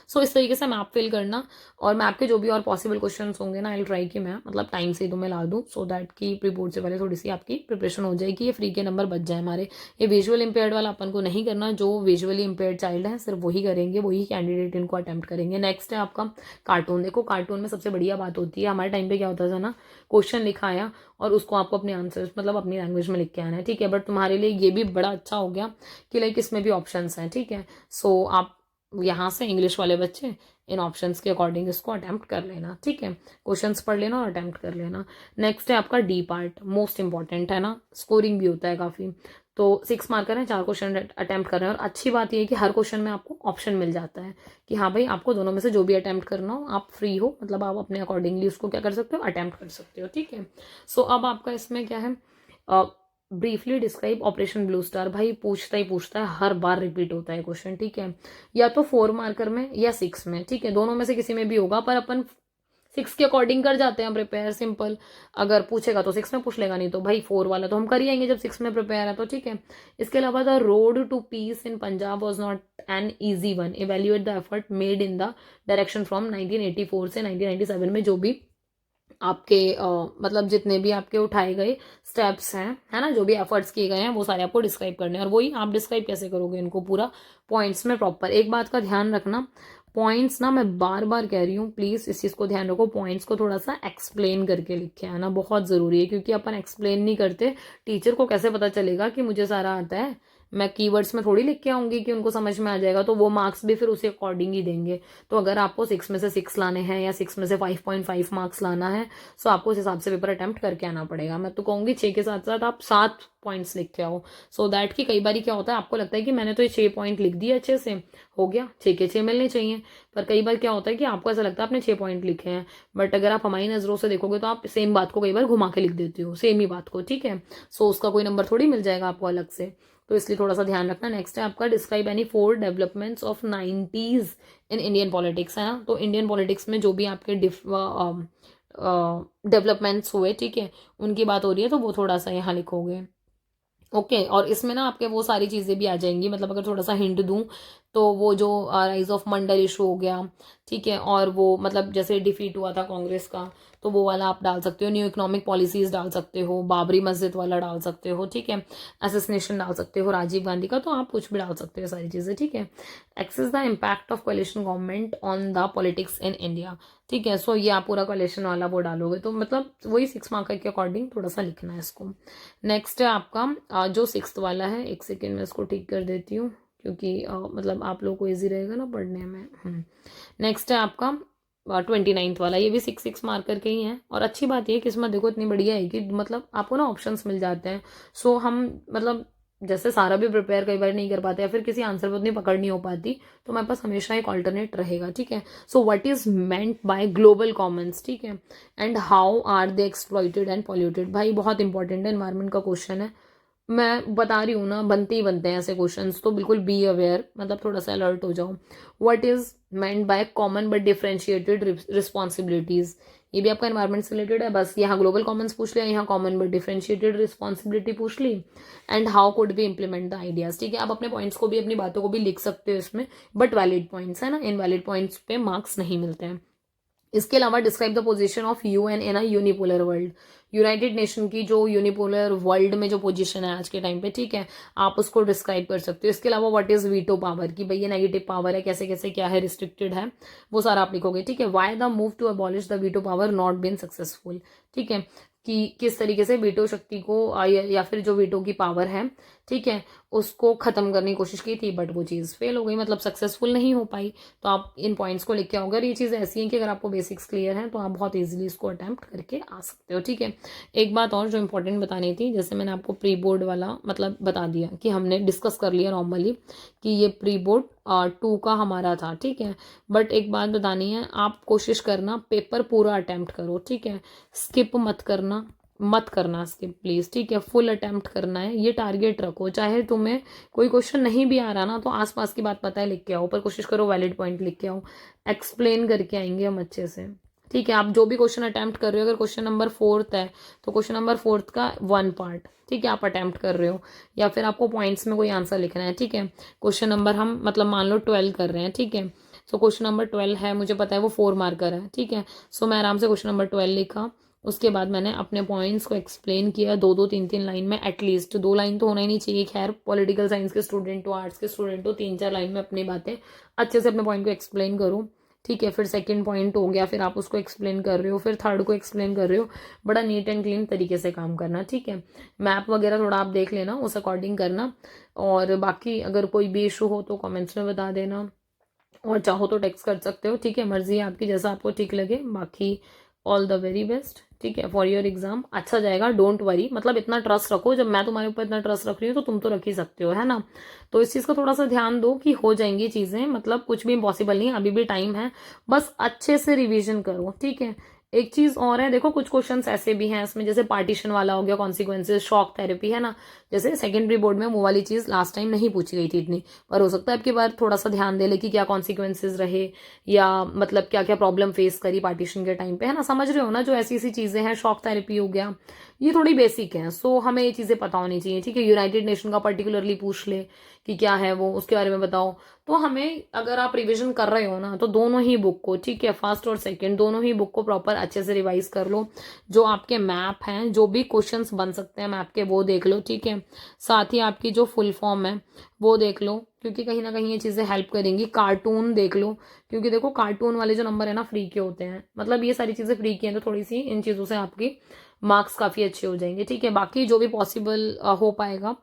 सो इस तरीके से मैप फिल करना, और मैप के जो भी और पॉसिबल क्वेश्चन होंगे ना, आई ट्राई कि मैं मतलब टाइम से ही तुम्हें ला दूँ, सो दैट कि प्री बोर्ड से पहले थोड़ी सी आपकी प्रिपरेशन हो जाएगी, ये फ्री के नंबर बच जाए हमारे। ये विजुअल इम्पेयर्ड वाला अपन को नहीं करना, जो विजुअली इम्पेयर्ड चाइल्ड है सिर्फ वही करेंगे, वही कैंडिडेट इनको अटेम्प्ट करेंगे। नेक्स्ट है आपका कार्टून। देखो कार्टून में सबसे बढ़िया बात होती है, हमारे टाइम पे क्या होता था ना, क्वेश्चन लिखा आया और उसको आपको अपने आंसर्स मतलब अपनी लैंग्वेज में लिख के आना है। ठीक है, बट तुम्हारे लिए ये भी बड़ा अच्छा हो गया कि लाइक इसमें भी ऑप्शंस हैं। ठीक है, सो आप यहाँ से इंग्लिश वाले बच्चे इन ऑप्शंस के अकॉर्डिंग इसको अटेम्प्ट कर लेना। ठीक है, क्वेश्चंस पढ़ लेना और अटेम्प्ट कर लेना। नेक्स्ट है आपका डी पार्ट, मोस्ट इंपॉर्टेंट है ना, स्कोरिंग भी होता है काफ़ी। तो 6 मार्कर है, 4 क्वेश्चन अटेम्प्ट कर रहे हैं, और अच्छी बात यह है कि हर क्वेश्चन में आपको ऑप्शन मिल जाता है कि हाँ भाई आपको दोनों में से जो भी अटेम्प्ट करना हो, आप फ्री हो, मतलब आप अपने अकॉर्डिंगली उसको क्या कर सकते हो, अटेम्प्ट कर सकते हो। ठीक है, सो अब आपका इसमें क्या है, briefly describe operation blue star. भाई पूछता ही पूछता है, हर बार रिपीट होता है क्वेश्चन, ठीक है। या तो 4 मार्कर में या 6 में, ठीक है, दोनों में से किसी में भी होगा, पर अपन 6 के अकॉर्डिंग कर जाते हैं प्रिपेयर, सिंपल। अगर पूछेगा तो 6 में पूछ लेगा, नहीं तो भाई 4 वाला तो हम कर ही आएंगे जब 6 में प्रिपेयर है तो, ठीक है। इसके अलावा the road to peace in Punjab was not an easy one, evaluate the effort made in the direction from 1984 से 1997 में, जो भी आपके मतलब जितने भी आपके उठाए गए स्टेप्स हैं, है ना, जो भी एफर्ट्स किए गए हैं वो सारे आपको डिस्क्राइब करने हैं। और वही आप डिस्क्राइब कैसे करोगे इनको, पूरा पॉइंट्स में प्रॉपर। एक बात का ध्यान रखना, पॉइंट्स ना, मैं बार बार कह रही हूँ, प्लीज इस चीज को ध्यान रखो, पॉइंट्स को थोड़ा सा एक्सप्लेन करके लिखे आना बहुत जरूरी है, क्योंकि अपन एक्सप्लेन नहीं करते, टीचर को कैसे पता चलेगा कि मुझे सारा आता है। मैं कीवर्ड्स में थोड़ी लिख के आऊंगी कि उनको समझ में आ जाएगा, तो वो मार्क्स भी फिर उसी अकॉर्डिंग ही देंगे। तो अगर आपको 6 में से 6 लाने हैं या 6 में से 5.5 मार्क्स लाना है, तो आपको उस हिसाब से पेपर अटेम्प्ट करके आना पड़ेगा। मैं तो कहूंगी 6 के साथ साथ आप 7 पॉइंट्स लिख के आओ, सो दैट कि कई बार क्या होता है, आपको लगता है कि मैंने तो ये 6 पॉइंट लिख दिए, अच्छे से हो गया, 6 के 6 मिलने चाहिए। पर कई बार क्या होता है कि आपको ऐसा लगता है आपने 6 पॉइंट लिखे हैं, बट अगर आप हमारी नजरों से देखोगे तो आप सेम बात को कई बार घुमा के लिख देते हो, सेम ही बात को, ठीक है। सो उसका कोई नंबर थोड़ी मिल जाएगा आपको अलग से, तो इसलिए थोड़ा सा ध्यान रखना। नेक्स्ट है आपका describe any 4 developments of 90s in Indian politics, है ना। तो इंडियन पॉलिटिक्स में जो भी आपके डेवलपमेंट्स हुए, ठीक है, उनकी बात हो रही है, तो वो थोड़ा सा यहाँ लिखोगे, ओके। और इसमें ना आपके वो सारी चीजें भी आ जाएंगी, मतलब अगर थोड़ा सा हिंट दूं तो वो जो राइज ऑफ मंडल इशू हो गया, ठीक है, और वो मतलब जैसे डिफीट हुआ था कांग्रेस का, तो वो वाला आप डाल सकते हो। न्यू इकोनॉमिक पॉलिसीज डाल सकते हो, बाबरी मस्जिद वाला डाल सकते हो, ठीक है, असेसिनेशन डाल सकते हो राजीव गांधी का, तो आप कुछ भी डाल सकते हो सारी चीजें, ठीक है। Assess the impact of coalition government on the politics in India, ठीक है। सो ये आप पूरा कोalition वाला वो डालोगे, तो मतलब वही 6 मार्कर के अकॉर्डिंग थोड़ा सा लिखना है इसको। नेक्स्ट है आपका जो 6th वाला है, एक सेकेंड में इसको ठीक कर देती हूँ, क्योंकि मतलब आप लोगों को इजी रहेगा ना पढ़ने में। नेक्स्ट है आपका 29th वाला, ये भी 6 मार्कर के ही हैं। और अच्छी बात ये किस्मत देखो इतनी बढ़िया है कि मतलब आपको ना ऑप्शंस मिल जाते हैं। सो हम मतलब जैसे सारा भी प्रिपेयर कई बार नहीं कर पाते, या फिर किसी आंसर पर उतनी पकड़ नहीं हो पाती, तो हमारे पास हमेशा एक ऑल्टरनेट रहेगा, ठीक है। So what is meant by global commons, ठीक है, and how are they exploited and polluted. भाई बहुत इंपॉर्टेंट है, एनवायरमेंट का क्वेश्चन है, मैं बता रही हूँ ना, बनते ही बनते हैं ऐसे क्वेश्चंस, तो बिल्कुल बी अवेयर, मतलब थोड़ा सा अलर्ट हो जाओ। What is meant by common but differentiated responsibilities, ये भी आपका एनवायरमेंट से रिलेटेड है, बस यहाँ ग्लोबल कॉमन्स पूछ लिया, यहाँ कॉमन बट डिफरेंशिएटेड रिस्पॉन्सिबिलिटी पूछ ली, and how could be implement the ideas, ठीक है। आप अपने पॉइंट्स को भी, अपनी बातों को भी लिख सकते हो इसमें, बट वैलिड पॉइंट्स है ना, इनवैलिड पॉइंट्स पे मार्क्स नहीं मिलते हैं। इसके अलावा describe the position of UN in a unipolar world, United nation की जो यूनिपोलर वर्ल्ड में जो पोजीशन है आज के टाइम पे, ठीक है, आप उसको डिस्क्राइब कर सकते हो। इसके अलावा व्हाट इज वीटो पावर, कि भाई ये नेगेटिव पावर है, कैसे कैसे क्या है, रिस्ट्रिक्टेड है, वो सारा आप लिखोगे, ठीक है। Why the move to abolish the veto power not been successful, ठीक है, कि किस तरीके से वीटो शक्ति को या फिर जो वीटो की पावर है, ठीक है, उसको खत्म करने की कोशिश की थी, बट वो चीज़ फेल हो गई, मतलब सक्सेसफुल नहीं हो पाई। तो आप इन पॉइंट्स को लिख के आओगे। ये चीज़ ऐसी है कि अगर आपको बेसिक्स क्लियर है तो आप बहुत इजीली इसको अटेम्प्ट करके आ सकते हो, ठीक है। एक बात और जो इंपॉर्टेंट बतानी थी, जैसे मैंने आपको प्री बोर्ड वाला मतलब बता दिया कि हमने डिस्कस कर लिया नॉर्मली कि ये प्री बोर्ड 2 का हमारा था, ठीक है। बट एक बात बतानी है, आप कोशिश करना पेपर पूरा अटेम्प्ट करो, ठीक है, स्किप मत करना स्किप प्लीज, ठीक है, फुल अटेम्प्ट करना है, ये टारगेट रखो। चाहे तुम्हें कोई क्वेश्चन नहीं भी आ रहा ना, तो आसपास की बात पता है लिख के आओ, पर कोशिश करो वैलिड पॉइंट लिख के आओ, एक्सप्लेन करके आएंगे हम अच्छे से, ठीक है। आप जो भी क्वेश्चन अटेम्प्ट कर रहे हो, अगर क्वेश्चन नंबर 4 है तो क्वेश्चन नंबर 4 का 1 पार्ट, ठीक है, आप अटेम्प्ट कर रहे हो, या फिर आपको पॉइंट्स में कोई आंसर लिखना है, ठीक है। क्वेश्चन नंबर हम मतलब मान लो 12 कर रहे हैं, ठीक है। सो क्वेश्चन नंबर 12 है, मुझे पता है वो 4 मार्कर है, ठीक है। सो मैं आराम से क्वेश्चन नंबर 12 लिखा, उसके बाद मैंने अपने पॉइंट्स को एक्सप्लेन किया 2-2 3-3 लाइन में, एटलीस्ट 2 लाइन तो होना ही नहीं चाहिए, खैर पॉलिटिकल साइंस के स्टूडेंट हो, आर्ट्स के स्टूडेंट हो, 3-4 लाइन में अपनी बातें अच्छे से अपने पॉइंट को एक्सप्लेन करो, ठीक है। फिर सेकंड पॉइंट हो गया, फिर आप उसको एक्सप्लेन कर रहे हो, फिर थर्ड को एक्सप्लेन कर रहे हो, बड़ा नीट एंड क्लीन तरीके से काम करना, ठीक है। मैप वगैरह थोड़ा आप देख लेना, उस अकॉर्डिंग करना, और बाकी अगर कोई भी इशू हो तो कमेंट्स में बता देना, और चाहो तो टेक्स्ट कर सकते हो, ठीक है, मर्जी है आपकी, जैसा आपको ठीक लगे। बाकी ऑल द वेरी बेस्ट, ठीक है, फॉर योर एग्जाम, अच्छा जाएगा, डोंट वरी, मतलब इतना ट्रस्ट रखो, जब मैं तुम्हारे ऊपर इतना ट्रस्ट रख रही हूँ तो तुम तो रख ही सकते हो, है ना। तो इस चीज़ का थोड़ा सा ध्यान दो कि हो जाएंगी चीज़ें, मतलब कुछ भी इम्पॉसिबल नहीं है, अभी भी टाइम है, बस अच्छे से रिवीजन करो, ठीक है। एक चीज और है, देखो कुछ क्वेश्चंस ऐसे भी हैं इसमें, जैसे पार्टीशन वाला हो गया, कॉन्सिक्वेंसेस, शॉक थेरेपी, है ना। जैसे सेकेंडरी बोर्ड में वो वाली चीज लास्ट टाइम नहीं पूछी गई थी इतनी, पर हो सकता है आपकी बार थोड़ा सा ध्यान दे ले कि क्या कॉन्सिक्वेंसेज रहे, या मतलब क्या क्या प्रॉब्लम फेस करी पार्टीशन के टाइम पे, है ना। समझ रहे हो ना, जो ऐसी ऐसी चीजें हैं, शॉक थेरेपी हो गया, ये थोड़ी बेसिक है, सो हमें ये चीजें पता होनी चाहिए, ठीक है। यूनाइटेड नेशन का पर्टिकुलरली पूछ ले कि क्या है वो, उसके बारे में बताओ। तो हमें, अगर आप रिवीजन कर रहे हो ना, तो दोनों ही बुक को, ठीक है, फर्स्ट और सेकंड दोनों ही बुक को प्रॉपर अच्छे से रिवाइज कर लो। जो आपके मैप हैं, जो भी क्वेश्चंस बन सकते हैं मैप के, वो देख लो, ठीक है। साथ ही आपकी जो फुल फॉर्म है वो देख लो, क्योंकि कहीं ना कहीं ये चीजें हेल्प करेंगी। कार्टून देख लो, क्योंकि देखो कार्टून वाले जो नंबर है ना फ्री के होते हैं, मतलब ये सारी चीजें फ्री की हैं, तो थोड़ी सी इन चीजों से आपकी मार्क्स काफी अच्छे हो जाएंगे, ठीक है। बाकी जो भी पॉसिबल हो पाएगा,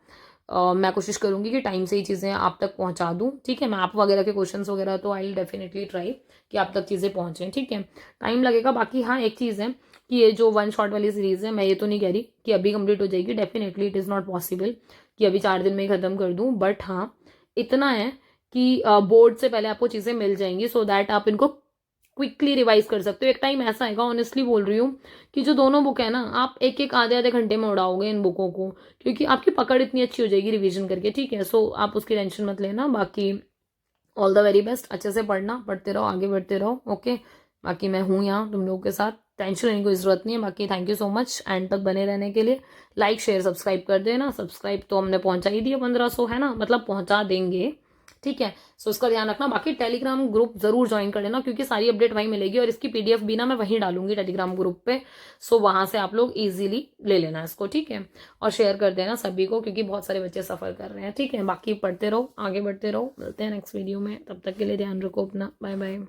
मैं कोशिश करूंगी कि टाइम से ही चीज़ें आप तक पहुंचा दूं, ठीक है। मैप वगैरह के क्वेश्चंस वगैरह तो आई विल डेफिनेटली ट्राई कि आप तक चीज़ें पहुंचे, ठीक है। टाइम लगेगा। बाकी हाँ, एक चीज़ है कि ये जो वन शॉट वाली सीरीज है, मैं ये तो नहीं कह रही कि अभी कंप्लीट हो जाएगी, definitely it is not possible कि अभी 4 दिन में ही खत्म कर दूं, बट हाँ इतना है कि बोर्ड से पहले आपको चीज़ें मिल जाएंगी, सो दैट आप इनको क्विकली रिवाइज कर सकते हो। एक टाइम ऐसा आएगा, ऑनेस्टली बोल रही हूँ, कि जो दोनों बुक है ना, आप एक एक आधे आधे घंटे में उड़ाओगे इन बुकों को, क्योंकि आपकी पकड़ इतनी अच्छी हो जाएगी रिवीजन करके, ठीक है। सो आप उसकी टेंशन मत लेना। बाकी ऑल द वेरी बेस्ट, अच्छे से पढ़ना, पढ़ते रहो, आगे बढ़ते रहो, ओके। बाकी मैं हूँ यहाँ तुम लोगों के साथ, टेंशन लेने की जरूरत नहीं है। बाकी thank you so much and तक बने रहने के लिए। लाइक शेयर सब्सक्राइब कर देना। सब्सक्राइब तो हमने पहुंचा ही दिया 1500, है ना, मतलब पहुंचा देंगे, ठीक है। सो इसका ध्यान रखना। बाकी टेलीग्राम ग्रुप जरूर ज्वाइन कर लेना, क्योंकि सारी अपडेट वहीं मिलेगी, और इसकी पीडीएफ भी ना मैं वहीं डालूंगी टेलीग्राम ग्रुप पे। सो वहां से आप लोग इजीली ले लेना इसको, ठीक है। और शेयर कर देना सभी को, क्योंकि बहुत सारे बच्चे सफर कर रहे हैं, ठीक है। बाकी पढ़ते रहो, आगे बढ़ते रहो, मिलते हैं नेक्स्ट वीडियो में, तब तक के लिए ध्यान रखो अपना, बाय बाय।